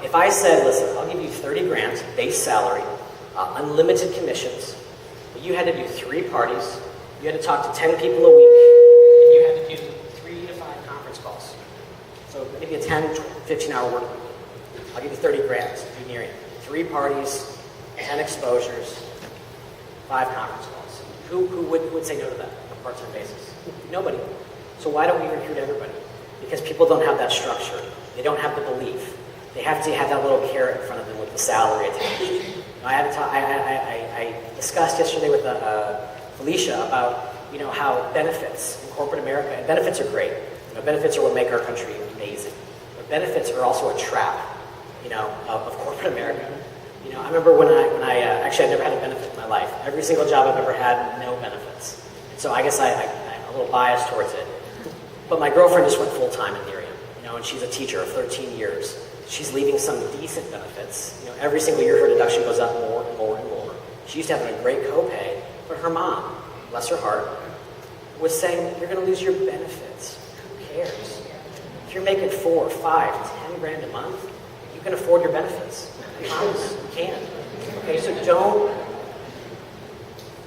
Speaker 2: If I said, listen, I'll give you 30 grand base salary, unlimited commissions, but you had to do 3 parties, you had to talk to 10 people a week, and you had to do 3 to 5 conference calls. So maybe a 10, 15-hour work week. I'll give you 30 grand to do Nerium. 3 parties, 10 exposures, 5 conference calls. Who would say no to that on a part-time basis? Nobody. So why don't we recruit everybody? Because people don't have that structure. They don't have the belief. They have to have that little carrot in front of them with the salary attached. I discussed yesterday with Felicia about how benefits in corporate America, and benefits are great. Benefits are what make our country amazing. But benefits are also a trap, of corporate America. I remember when I actually I never had a benefit in my life. Every single job I've ever had, no benefits. So I guess I'm a little biased towards it. But my girlfriend just went full-time in Nerium, and she's a teacher of 13 years. She's leaving some decent benefits. Every single year her deduction goes up more and more and more. She used to have a great copay, but her mom, bless her heart, was saying, you're going to lose your benefits. Who cares? If you're making 4, 5, 10 grand a month, you can afford your benefits. I promise, you can. Okay, so don't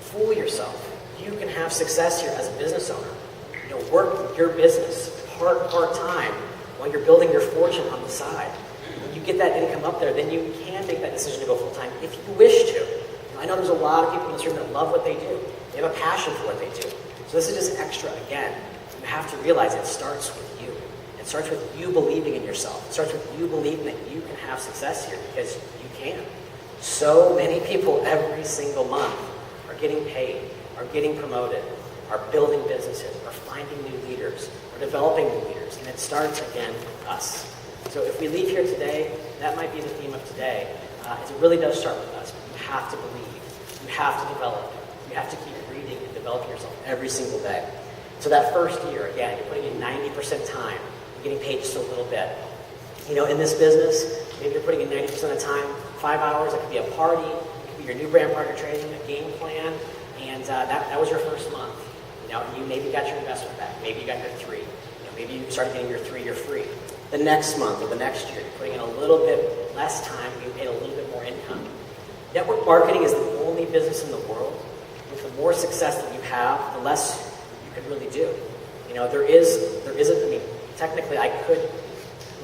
Speaker 2: fool yourself. You can have success here as a business owner. Work your business part-time while you're building your fortune on the side. When you get that income up there, then you can make that decision to go full-time if you wish to. I know there's a lot of people in this room that love what they do. They have a passion for what they do. So this is just extra. Again, you have to realize it starts with you. It starts with you believing in yourself. It starts with you believing that you can have success here because you can. So many people every single month are getting paid, are getting promoted, are building businesses, are finding new leaders, are developing new leaders, and it starts, again, with us. So if we leave here today, that might be the theme of today, is it really does start with us. But you have to believe. You have to develop. You have to keep reading and developing yourself every single day. So that first year, again, you're putting in 90% time. You're getting paid just a little bit. In this business, maybe you're putting in 90% of the time, 5 hours, it could be a party, it could be your new brand partner training, a game plan, and that was your first month. You maybe got your investment back. Maybe you got your 3. Maybe you started getting your 3-year free. The next month or the next year, you're putting in a little bit less time, you paid a little bit more income. Network marketing is the only business in the world with the more success that you have, the less you could really do. Technically I could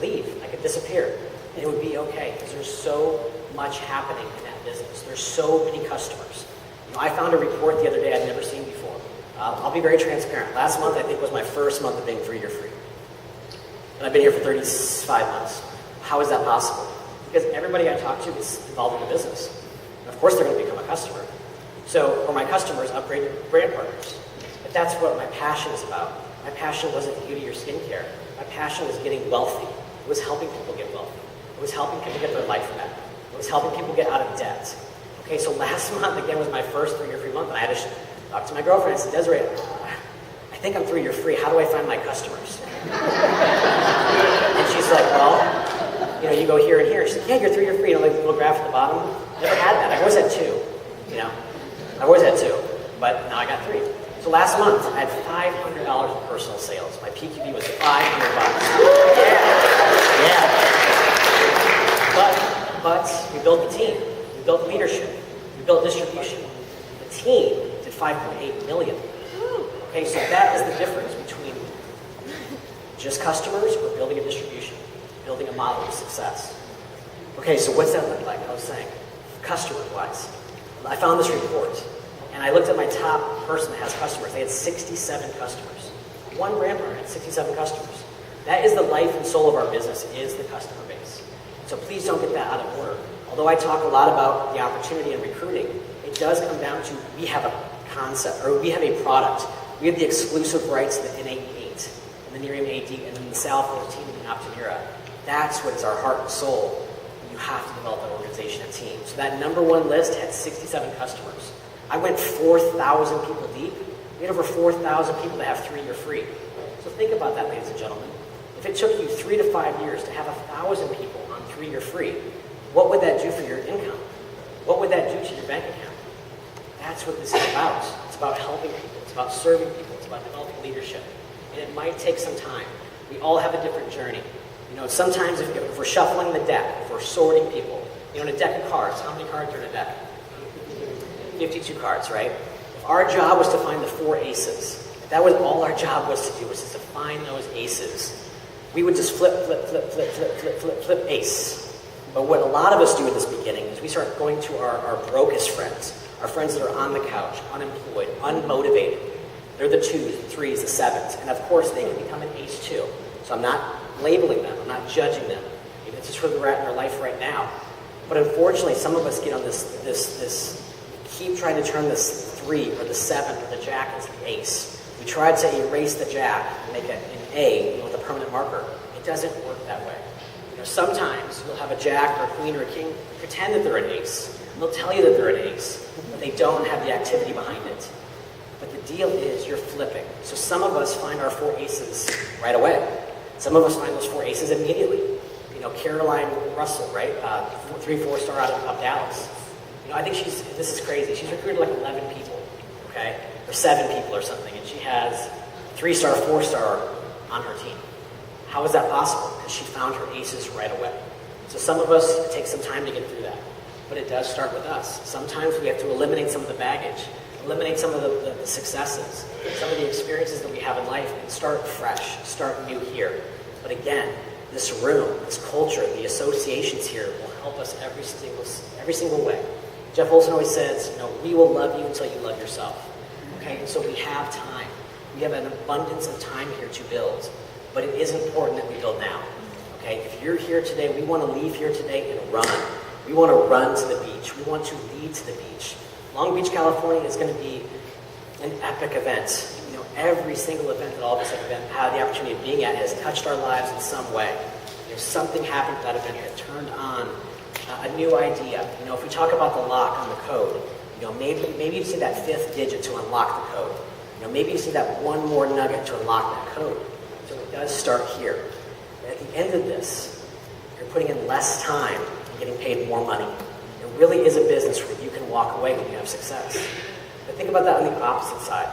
Speaker 2: leave, I could disappear, and it would be okay because there's so much happening in that business. There's so many customers. I found a report the other day I'd never seen before. I'll be very transparent. Last month, I think, was my first month of being 3-year free. And I've been here for 35 months. How is that possible? Because everybody I talk to is involved in the business. And of course, they're going to become a customer. So, for my customers, upgrade brand partners. But that's what my passion is about. My passion wasn't beauty or skincare. My passion was getting wealthy. It was helping people get wealthy. It was helping people get their life back. It was helping people get out of debt. Okay, so last month, again, was my first 3-year free month, and I had to talk to my girlfriend. I said, Desiree, I think I'm 3-year free. How do I find my customers? And she's like, well, you go here and here. She's like, yeah, you're 3-year free. Like the little graph at the bottom. Never had that. I always had 2. I always had 2, but now I got 3. So last month, I had $500 in personal sales. My PQB was $500. Yeah. But we built the team. We built leadership. We built distribution. The team did $5.8 million. Okay, so that is the difference between just customers or building a distribution, building a model of success. Okay, so what's that look like? I was saying, customer-wise. I found this report, and I looked at my top person that has customers. They had 67 customers. One brand partner had 67 customers. That is the life and soul of our business, is the customer base. So please don't get that out of order. Although I talk a lot about the opportunity in recruiting, it does come down to we have a concept, or we have a product. We have the exclusive rights to the N88, and the Nerium AD, and then the Sal 14 and the Optimira That's what is our heart and soul. You have to develop an organization, a team. So that number one list had 67 customers. I went 4,000 people deep. We had over 4,000 people to have 3-year free. So think about that, ladies and gentlemen. If it took you 3 to 5 years to have 1,000 people on 3-year free, what would that do for your income? What would that do to your bank account? That's what this is about. It's about helping people. It's about serving people. It's about developing leadership. And it might take some time. We all have a different journey. Sometimes if we're shuffling the deck, if we're sorting people, in a deck of cards, how many cards are in a deck? 52 cards, right? If our job was to find the 4 aces, if that was all our job was to do, was to find those aces, we would just flip ace. But what a lot of us do at this beginning is we start going to our brokest friends, our friends that are on the couch, unemployed, unmotivated. They're the 2s, the 3s, the 7s, and of course they can become an ace too. So I'm not labeling them, I'm not judging them. Maybe it's just where they're at in their life right now. But unfortunately, some of us get on this keep trying to turn this 3 or the 7 or the jack into the ace. We tried to erase the jack and make it an A with a permanent marker. It doesn't work that way. Sometimes you'll have a jack or a queen or a king pretend that they're an ace. And they'll tell you that they're an ace, but they don't have the activity behind it. But the deal is you're flipping. So some of us find our 4 aces right away. Some of us find those 4 aces immediately. Caroline Russell, right? 3-4-star out of Dallas. I think this is crazy. She's recruited like 11 people, okay? Or 7 people or something, and she has 3-star, 4-star on her team. How is that possible? Because she found her aces right away. So some of us, it takes some time to get through that. But it does start with us. Sometimes we have to eliminate some of the baggage, eliminate some of the successes, some of the experiences that we have in life, and start fresh, start new here. But again, this room, this culture, the associations here will help us every single way. Jeff Olson always says, we will love you until you love yourself. Okay, and so we have time. We have an abundance of time here to build, but it is important that we build now. Okay, if you're here today, we want to leave here today and run. We want to run to the beach. We want to lead to the beach. Long Beach, California is going to be an epic event. Every single event that all of us have had the opportunity of being at has touched our lives in some way. Something happened at that event that turned on a new idea. If we talk about the lock on the code, maybe you see that 5th digit to unlock the code. Maybe you see that one more nugget to unlock that code. So it does start here. At the end of this, you're putting in less time and getting paid more money. It really is a business where you can walk away when you have success. But think about that on the opposite side.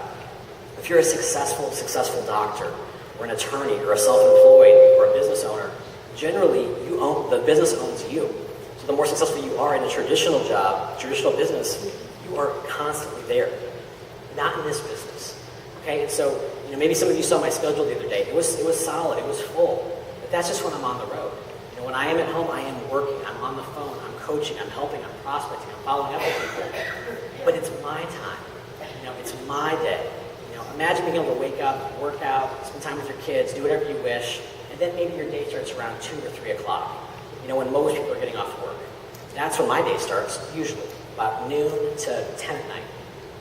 Speaker 2: If you're a successful doctor, or an attorney, or a self-employed, or a business owner, generally the business owns you. So the more successful you are in a traditional job, traditional business, you are constantly there. Not in this business. Okay, and so maybe some of you saw my schedule the other day. It was solid, it was full. But that's just when I'm on the road. When I am at home, I am working. I'm on the phone. I'm coaching. I'm helping. I'm prospecting. I'm following up with people. But it's my time. It's my day. Imagine being able to wake up, work out, spend time with your kids, do whatever you wish, and then maybe your day starts around 2 or 3 o'clock, when most people are getting off work. That's when my day starts, usually, about noon to 10 at night,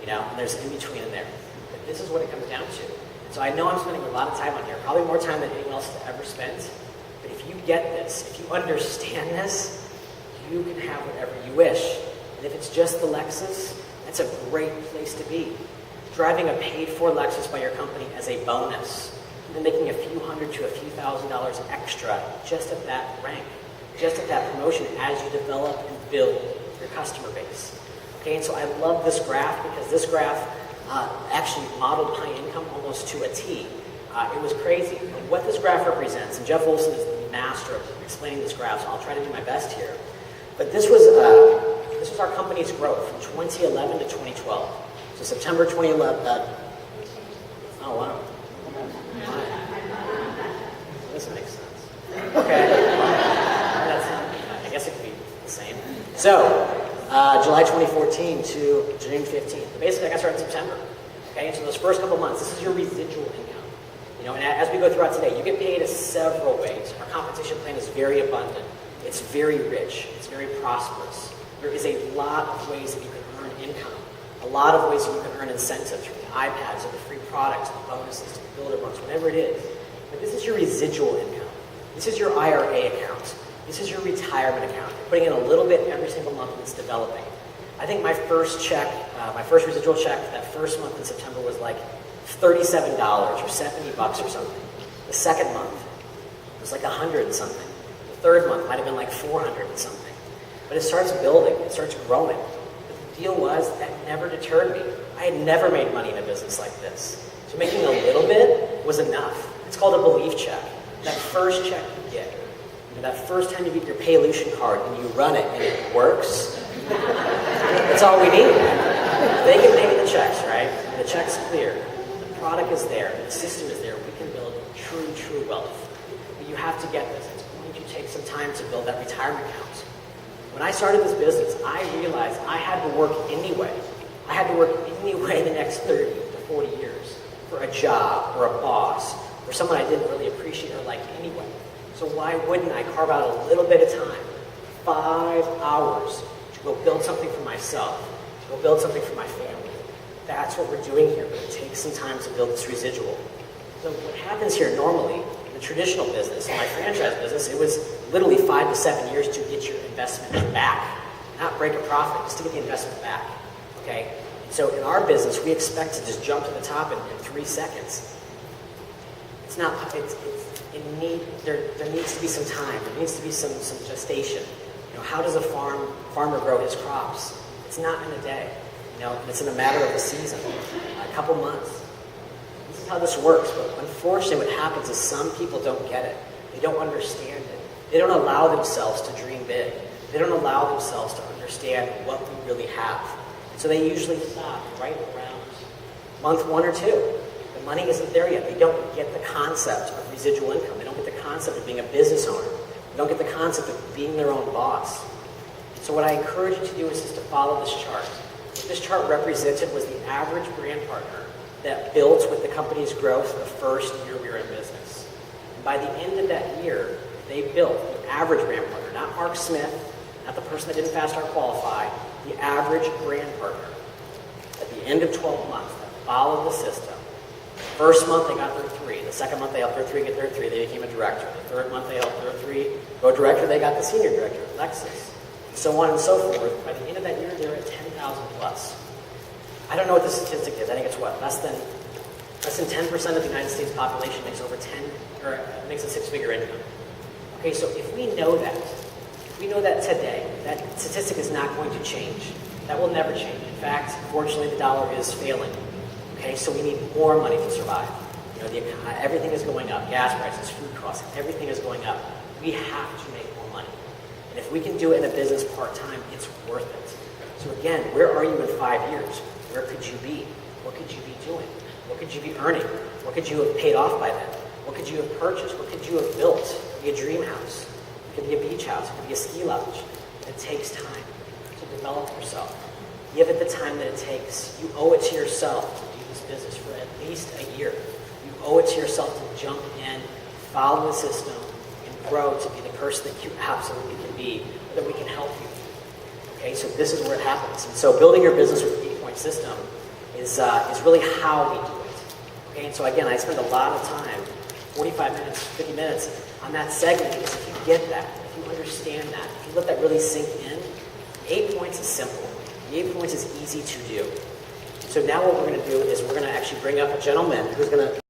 Speaker 2: and there's in between in there. But this is what it comes down to. So I know I'm spending a lot of time on here, probably more time than anyone else has ever spent, but if you get this, if you understand this, you can have whatever you wish. And if it's just the Lexus, that's a great place to be. Driving a paid-for Lexus by your company as a bonus, and then making a few hundred to a few $1,000s extra just at that rank, just at that promotion as you develop and build your customer base. Okay, and so I love this graph because this graph actually modeled high income almost to a T. It was crazy. And what this graph represents, and Jeff Olson is the master of explaining this graph, so I'll try to do my best here. But this was our company's growth from 2011 to 2012. So September 2011, oh wow. This makes sense. Okay. I guess it could be the same. So, July 2014 to June 15th. Basically, I got started in September. Okay, and so those first couple months, this is your residual income. And as we go throughout today, you get paid several ways. Our compensation plan is very abundant. It's very rich. It's very prosperous. There is a lot of ways that you can earn income. A lot of ways that you can earn incentives from the iPads or the free products, the bonuses, the builder bonus, whatever it is. But this is your residual income. This is your IRA account. This is your retirement account. You're putting in a little bit every single month and it's developing. I think my first check, my first residual check for that first month in September was like $37 or $70 or something. The second month was like 100 and something. The third month might have been like 400 and something. But it starts building, it starts growing. But the deal was that never deterred me. I had never made money in a business like this. So making a little bit was enough. It's called a belief check. That first check you get, that first time you get your Paylution card and you run it and it works, that's all we need. They can make the checks, right? The check's clear. The product is there. The system is there. We can build true wealth. But you have to get this. It's going to take some time to build that retirement account. When I started this business, I realized I had to work anyway. I had to work anyway the next 30 to 40 years for a job or a boss or someone I didn't really appreciate or like anyway. So why wouldn't I carve out a little bit of time, 5 hours, to go build something for myself, to go build something for my family? That's what we're doing here, but it takes some time to build this residual. So what happens here normally, in the traditional business, in my franchise business, it was literally 5 to 7 years to get your investment back. Not break a profit, just to get the investment back, okay? So in our business, we expect to just jump to the top in 3 seconds. It's not, there needs to be some time. There needs to be some gestation. You know, how does a farmer grow his crops? It's not in a day. You know, it's in a matter of a season, a couple months. This is how this works. But unfortunately, what happens is some people don't get it. They don't understand it. They don't allow themselves to dream big. They don't allow themselves to understand what we really have. And so they usually stop right around month 1 or 2. The money isn't there yet. They don't get the concept of residual income. They don't get the concept of being a business owner. They don't get the concept of being their own boss. So what I encourage you to do is just to follow this chart. What this chart represented was the average brand partner that built with the company's growth the first year we were in business. And by the end of that year, they built the average brand partner, not Mark Smith, not the person that didn't fast start qualify, the average brand partner at the end of 12 months that followed the system. First month they got their 3. The second month they helped their 3 get their 3. They became a director. The third month they helped their 3 go director. They got the senior director, Lexus, and so on and so forth. By the end of that year, they were at 10,000 plus. I don't know what the statistic is. I think it's what less than 10% of the United States population makes over 10 or makes a 6-figure income. Okay, so if we know that today, that statistic is not going to change. That will never change. In fact, unfortunately, the dollar is failing. Okay, so we need more money to survive. You know, everything is going up. Gas prices, food costs, everything is going up. We have to make more money. And if we can do it in a business part-time, it's worth it. So again, where are you in 5 years? Where could you be? What could you be doing? What could you be earning? What could you have paid off by then? What could you have purchased? What could you have built? It could be a dream house. It could be a beach house. It could be a ski lodge. It takes time to develop yourself. Give it the time that it takes. You owe it to yourself to do this business for at least a year. You owe it to yourself to jump in, follow the system, and grow to be the person that you absolutely can be, so that we can help you. Okay, so this is where it happens. And so building your business with the 8-point system is really how we do it. Okay, and so again, I spend a lot of time, 45 minutes, 50 minutes, on that segment, because if you get that, if you understand that, if you let that really sink in, 8 points is simple. The 8 points is easy to do. So now what we're going to do is we're going to actually bring up a gentleman who's going to